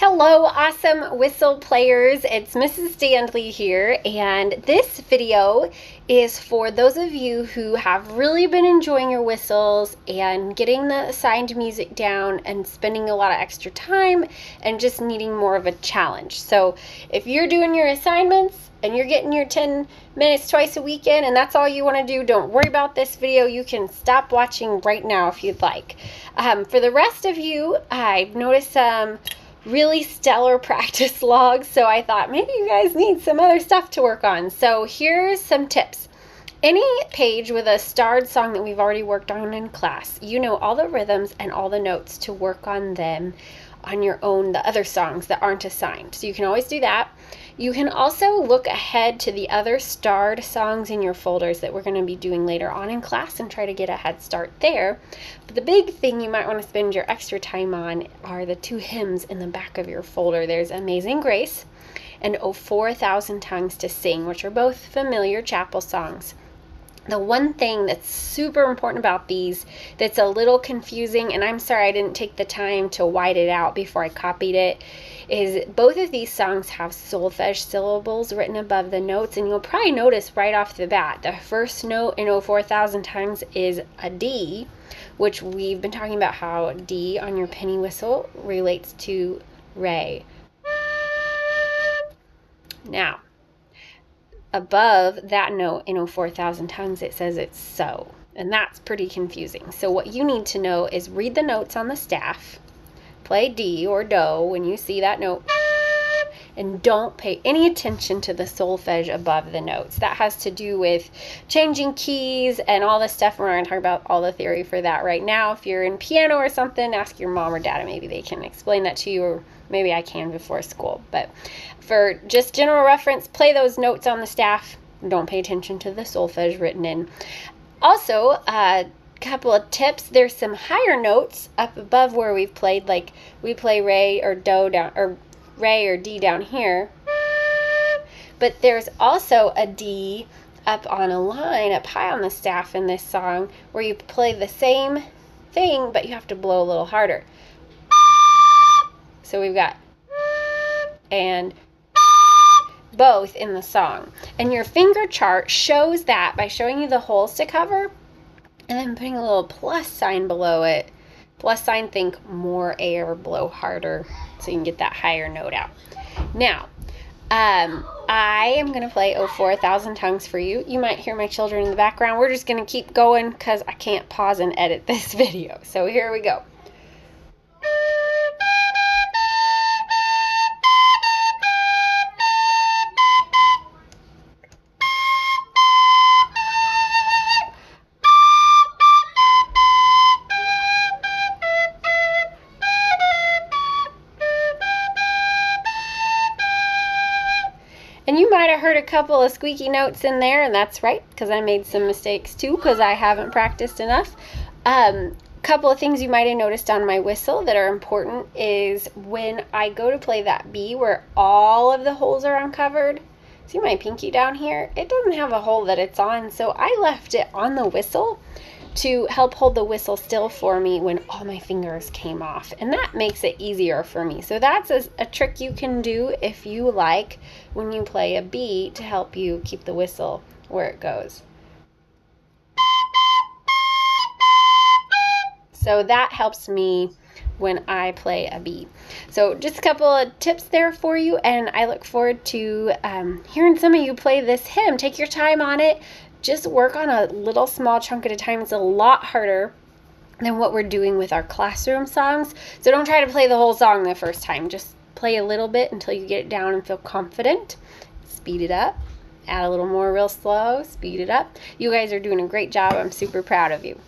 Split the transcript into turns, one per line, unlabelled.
Hello, awesome whistle players. It's Mrs. Standley here, and this video is for those of you who have really been enjoying your whistles and getting the assigned music down and spending a lot of extra time and just needing more of a challenge. So if you're doing your assignments and you're getting your 10 minutes twice a weekend and that's all you want to do, don't worry about this video. You can stop watching right now if you'd like. For the rest of you, I've noticed some really stellar practice logs, so I thought maybe you guys need some other stuff to work on. So here's some tips. Any page with a starred song that we've already worked on in class, you know all the rhythms and all the notes to work on them on your own, the other songs that aren't assigned. So you can always do that. You can also look ahead to the other starred songs in your folders that we're going to be doing later on in class and try to get a head start there. But the big thing you might want to spend your extra time on are the two hymns in the back of your folder. There's Amazing Grace and Oh 4,000 Tongues to Sing, which are both familiar chapel songs. The one thing that's super important about these that's a little confusing, and I'm sorry I didn't take the time to white it out before I copied it, is both of these songs have solfege syllables written above the notes, and you'll probably notice right off the bat the first note in Oh 4,000 Tongues is a D, which we've been talking about how D on your penny whistle relates to re. Now, above that note in Oh 4,000 Tongues, it says it's so, and that's pretty confusing. So what you need to know is read the notes on the staff, play D or do when you see that note, and don't pay any attention to the solfege above the notes. That has to do with changing keys and all this stuff. We're not going to talk about all the theory for that right now. If you're in piano or something, ask your mom or dad, and maybe they can explain that to you, or maybe I can before school. But for just general reference, play those notes on the staff. Don't pay attention to the solfege written in. Also, a couple of tips. There's some higher notes up above where we've played, like we play re or do down, or re or D down here. But there's also a D up on a line up high on the staff in this song where you play the same thing, but you have to blow a little harder. So we've got and both in the song. And your finger chart shows that by showing you the holes to cover and then putting a little plus sign below it. Plus sign, think more air, blow harder, so you can get that higher note out. Now, I am going to play Oh 4,000 Tongues for you. You might hear my children in the background. We're just going to keep going because I can't pause and edit this video. So here we go. And you might have heard a couple of squeaky notes in there, and that's right, because I made some mistakes too, because I haven't practiced enough. Couple of things you might have noticed on my whistle that are important is when I go to play that B where all of the holes are uncovered. See my pinky down here? It doesn't have a hole that it's on, so I left it on the whistle to help hold the whistle still for me when all my fingers came off, and that makes it easier for me. So that's a trick you can do if you like when you play a B to help you keep the whistle where it goes. So that helps me when I play a B. So just a couple of tips there for you, and I look forward to hearing some of you play this hymn. Take your time on it. Just work on a little small chunk at a time. It's a lot harder than what we're doing with our classroom songs. So don't try to play the whole song the first time. Just play a little bit until you get it down and feel confident. Speed it up. Add a little more real slow. Speed it up. You guys are doing a great job. I'm super proud of you.